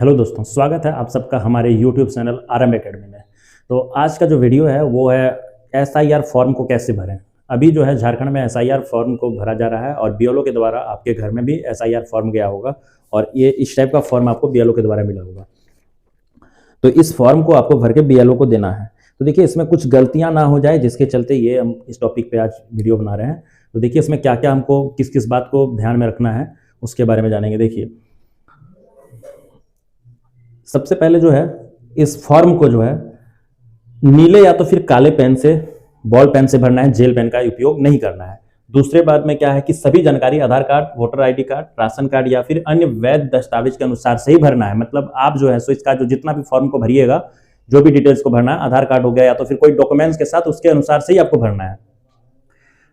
Hello दोस्तों, स्वागत है आप सबका हमारे यूट्यूब चैनल आरएम एकेडमी में। तो आज का जो वीडियो है वो है एसआईआर फॉर्म को कैसे भरें। अभी जो है झारखंड में एसआईआर फॉर्म को भरा जा रहा है और बीएलओ के द्वारा आपके घर में भी एसआईआर फॉर्म गया होगा और ये इस टाइप का फॉर्म आपको बीएलओ के द्वारा मिला होगा। तो इस फॉर्म को आपको भर के बीएलओ को देना है। तो देखिए इसमें कुछ गलतियां ना हो जाए, जिसके चलते ये हम इस टॉपिक पे आज वीडियो बना रहे हैं। तो देखिए इसमें क्या क्या हमको किस किस बात को ध्यान में रखना है उसके बारे में जानेंगे। देखिए सबसे पहले जो है इस फॉर्म को जो है नीले या तो फिर काले पेन से, बॉल पेन से भरना है, जेल पेन का उपयोग नहीं करना है। दूसरे बात में क्या है कि सभी जानकारी Aadhaar card, voter ID card, ration card या फिर अन्य वैध दस्तावेज के अनुसार से ही भरना है। मतलब आप जो है सो इसका जो जितना भी फॉर्म को भरिएगा, जो भी डिटेल्स को भरना है, आधार कार्ड हो गया या तो फिर कोई डॉक्यूमेंट्स के साथ, उसके अनुसार से ही आपको भरना है।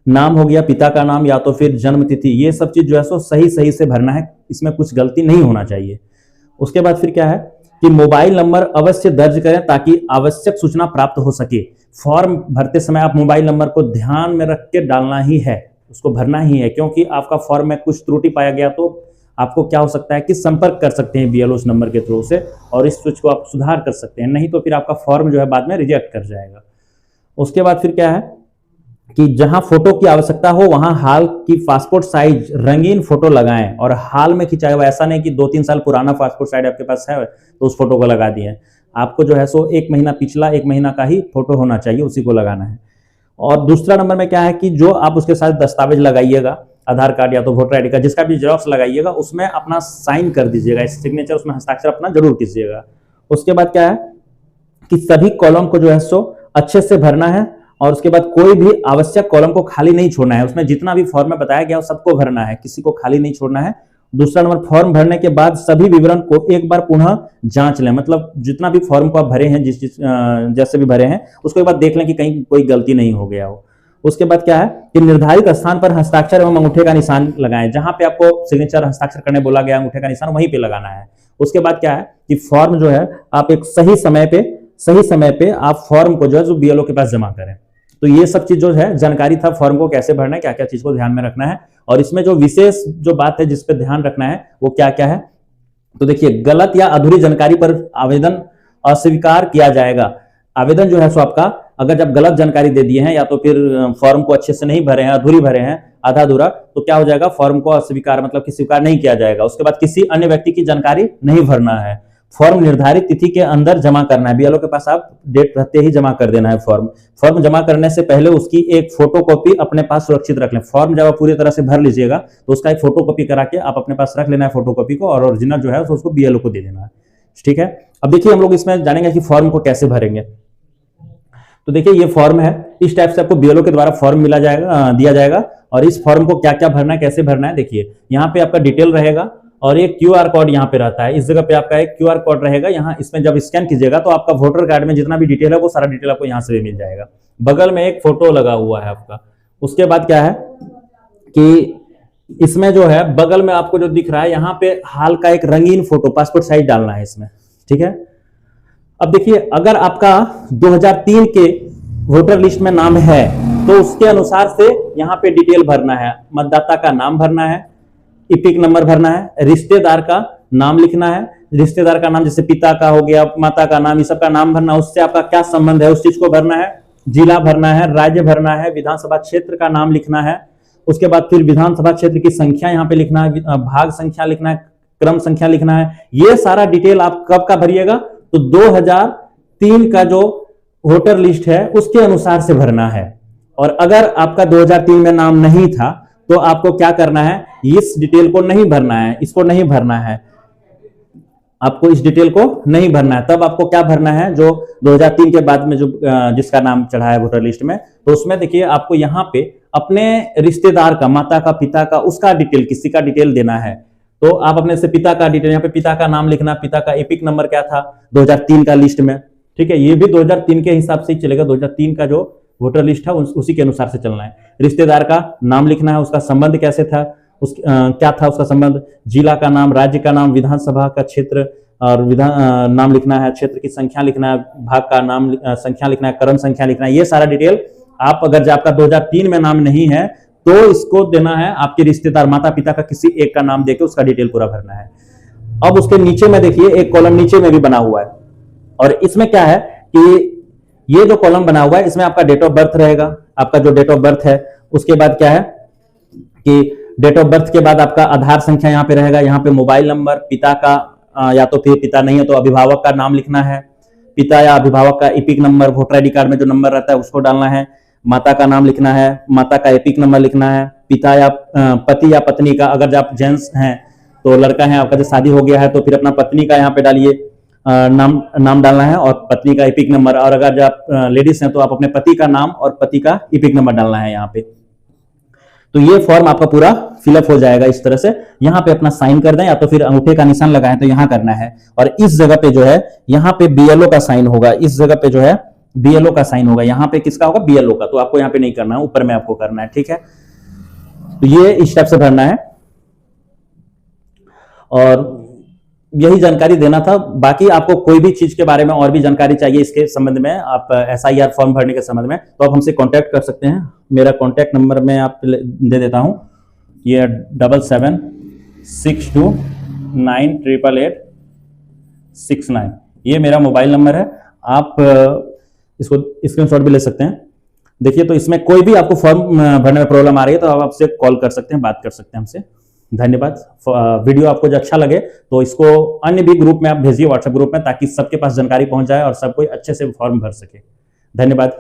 नाम हो गया पिता का नाम या तो फिर जन्म तिथि, ये सब चीज जो है सो सही सही से भरना है, इसमें कुछ गलती नहीं होना चाहिए। उसके बाद फिर क्या है कि मोबाइल नंबर अवश्य दर्ज करें ताकि आवश्यक सूचना प्राप्त हो सके। फॉर्म भरते समय आप मोबाइल नंबर को ध्यान में रख के डालना ही है, उसको भरना ही है, क्योंकि आपका फॉर्म में कुछ त्रुटि पाया गया तो आपको क्या हो सकता है कि संपर्क कर सकते हैं बीएलओ उस नंबर के थ्रू से और इस स्विच को आप सुधार कर सकते हैं, नहीं तो फिर आपका फॉर्म जो है बाद में रिजेक्ट कर जाएगा। उसके बाद फिर क्या है कि जहां फोटो की आवश्यकता हो वहां हाल की पासपोर्ट साइज रंगीन फोटो लगाएं और हाल में खिंचाया हुआ, ऐसा नहीं कि 2-3 साल पुराना पासपोर्ट साइज आपके पास है तो उस फोटो को लगा दिए। आपको जो है सो 1 महीना पिछला, 1 महीना का ही फोटो होना चाहिए, उसी को लगाना है। और दूसरा नंबर में क्या है कि जो आप उसके साथ दस्तावेज लगाइएगा, आधार कार्ड या तो वोटर आईडी का, जिसका भी जेरॉक्स लगाइएगा उसमें अपना साइन कर दीजिएगा, सिग्नेचर, उसमें हस्ताक्षर अपना जरूर कीजिएगा। उसके बाद क्या है कि सभी कॉलम को जो है सो अच्छे से भरना है और उसके बाद कोई भी आवश्यक कॉलम को खाली नहीं छोड़ना है। उसमें जितना भी फॉर्म में बताया गया सबको भरना है, किसी को खाली नहीं छोड़ना है। दूसरा नंबर, फॉर्म भरने के बाद सभी विवरण को एक बार पुनः जांच लें। मतलब जितना भी फॉर्म को आप भरे हैं, जैसे भी भरे हैं, उसको एक बार देख लें कि कहीं कोई गलती नहीं हो गया हो। उसके बाद क्या है कि निर्धारित स्थान पर हस्ताक्षर एवं अंगूठे का निशान लगाएं। जहां पे आपको सिग्नेचर, हस्ताक्षर करने बोला गया, अंगूठे का निशान वहीं पे लगाना है। उसके बाद क्या है कि फॉर्म जो है आप एक सही समय पे आप फॉर्म को जो है बीएलओ के पास जमा करें। तो ये सब चीज जो है जानकारी था फॉर्म को कैसे भरना है, क्या क्या चीज को ध्यान में रखना है और इसमें जो विशेष जो बात है जिस पे ध्यान रखना है वो क्या क्या है। तो देखिए गलत या अधूरी जानकारी पर आवेदन अस्वीकार किया जाएगा। आवेदन जो है सो आपका, अगर जब गलत जानकारी दे दिए हैं या तो फिर फॉर्म को अच्छे से नहीं भरे हैं, अधूरी भरे हैं, आधा अधूरा, तो क्या हो जाएगा, फॉर्म को अस्वीकार मतलब कि स्वीकार नहीं किया जाएगा। उसके बाद किसी अन्य व्यक्ति की जानकारी नहीं भरना है। फॉर्म निर्धारित तिथि के अंदर जमा करना है, बीएलओ के पास आप डेट रहते ही जमा कर देना है। फॉर्म जमा करने से पहले उसकी एक फोटो कॉपी अपने पास सुरक्षित रख लें। फॉर्म जब आप पूरी तरह से भर लीजिएगा तो उसका एक फोटो कॉपी करा के आप अपने पास रख लेना है फोटो कॉपी को, और ओरिजिनल जो है उसको बीएलओ को दे देना है। ठीक है, अब देखिए हम लोग इसमें जानेंगे कि फॉर्म को कैसे भरेंगे। तो देखिए ये फॉर्म है, इस टाइप से आपको बीएलओ के द्वारा फॉर्म दिया जाएगा और इस फॉर्म को क्या क्या भरना है, कैसे भरना है। देखिए यहाँ पे आपका डिटेल रहेगा और एक क्यूआर कोड यहाँ पे रहता है, इस जगह पे आपका एक क्यूआर कोड रहेगा। यहाँ इसमें जब स्कैन कीजिएगा तो आपका वोटर कार्ड में जितना भी डिटेल है वो सारा डिटेल आपको यहाँ से भी मिल जाएगा। बगल में एक फोटो लगा हुआ है आपका। उसके बाद क्या है कि इसमें जो है बगल में आपको जो दिख रहा है यहाँ पे हाल का एक रंगीन फोटो, पासपोर्ट साइज डालना है इसमें। ठीक है, अब देखिए अगर आपका 2003 के वोटर लिस्ट में नाम है तो उसके अनुसार से यहाँ पे डिटेल भरना है। मतदाता का नाम भरना है, इपिक नंबर भरना है, रिश्तेदार का नाम लिखना है। रिश्तेदार का नाम जैसे पिता का हो गया, माता का नाम, ये सब का नाम भरना, उससे आपका क्या संबंध है उस चीज को भरना है। जिला भरना है, राज्य भरना है, विधानसभा क्षेत्र का नाम लिखना है। उसके बाद फिर विधानसभा क्षेत्र की संख्या यहाँ पे लिखना है, भाग संख्या लिखना है, क्रम संख्या लिखना है। ये सारा डिटेल आप कब का भरिएगा तो 2003 का जो वोटर लिस्ट है उसके अनुसार से भरना है। और अगर आपका 2003 में नाम नहीं था तो आपको क्या करना है, इस डिटेल को नहीं भरना है, इसको नहीं भरना है, आपको इस डिटेल को नहीं भरना है। तब आपको क्या भरना है, जो 2003 के बाद में जो जिसका नाम चढ़ा है वोटर लिस्ट में, तो उसमें देखिए आपको यहाँ पे अपने रिश्तेदार का, माता का, पिता का, उसका डिटेल, किसी का डिटेल देना है। तो आप अपने से पिता का डिटेल, यहाँ पे पिता का नाम लिखना, पिता का एपिक नंबर क्या था 2003 का लिस्ट में। ठीक है, ये भी 2003 के हिसाब से ही चलेगा, 2003 का जो वोटर लिस्ट है उसी के अनुसार से चलना है। रिश्तेदार का नाम लिखना है, उसका संबंध कैसे था, क्या था उसका संबंध। जिला का नाम, राज्य का नाम, विधानसभा का क्षेत्र और नाम लिखना है, क्षेत्र की संख्या लिखना है, भाग का नाम संख्या लिखना है, क्रम संख्या लिखना है। ये सारा डिटेल आप, अगर आपका 2003 में नाम नहीं है तो इसको देना है आपके रिश्तेदार, माता पिता का किसी एक का नाम देके उसका डिटेल पूरा भरना है। अब उसके नीचे में देखिए एक कॉलम नीचे में भी बना हुआ है, और इसमें क्या है कि ये जो कॉलम बना हुआ है इसमें आपका डेट ऑफ बर्थ रहेगा, आपका जो डेट ऑफ बर्थ है। उसके बाद क्या है कि डेट ऑफ बर्थ के बाद आपका आधार संख्या यहाँ पे रहेगा, यहाँ पे मोबाइल नंबर, पिता का या तो फिर पिता नहीं है तो अभिभावक का नाम लिखना है, पिता या अभिभावक का epic number, voter ID card में जो नंबर रहता है उसको डालना है, माता का नाम लिखना है, माता का एपिक नंबर लिखना है, पिता या पति या पत्नी का, अगर आप जेंट्स हैं तो लड़का है आपका, जो शादी हो गया है तो फिर अपना पत्नी का यहाँ पे डालिए नाम डालना है और पत्नी का एपिक नंबर, और अगर जब आप लेडीज हैं तो आप अपने पति का नाम और पति का एपिक नंबर डालना है यहाँ पे। तो ये फॉर्म आपका पूरा फिलअप हो जाएगा इस तरह से। यहाँ पे अपना साइन कर दें या तो फिर अंगूठे का निशान लगाएं तो यहाँ करना है, और इस जगह पे जो है यहाँ पे बीएलओ का साइन होगा, इस जगह पे जो है बीएलओ का साइन होगा, यहाँ पे किसका होगा, बीएलओ का। तो आपको यहाँ पे नहीं करना है, ऊपर में आपको करना है, ठीक है। तो ये इस टाइप से भरना है, और यही जानकारी देना था। बाकी आपको कोई भी चीज के बारे में और भी जानकारी चाहिए इसके संबंध में, आप एसआईआर फॉर्म भरने के संबंध में, तो आप हमसे कांटेक्ट कर सकते हैं। मेरा कांटेक्ट नंबर मैं आप दे देता हूं, ये 7762988869, ये मेरा मोबाइल नंबर है। आप इसको स्क्रीनशॉट भी ले सकते हैं। देखिए, तो इसमें कोई भी आपको फॉर्म भरने में प्रॉब्लम आ रही है तो आप आपसे कॉल कर सकते हैं, बात कर सकते हैं हमसे। धन्यवाद। वीडियो आपको जो अच्छा लगे तो इसको अन्य भी ग्रुप में आप भेजिए, व्हाट्सएप ग्रुप में, ताकि सबके पास जानकारी पहुंच जाए और सब कोई अच्छे से फॉर्म भर सके। धन्यवाद।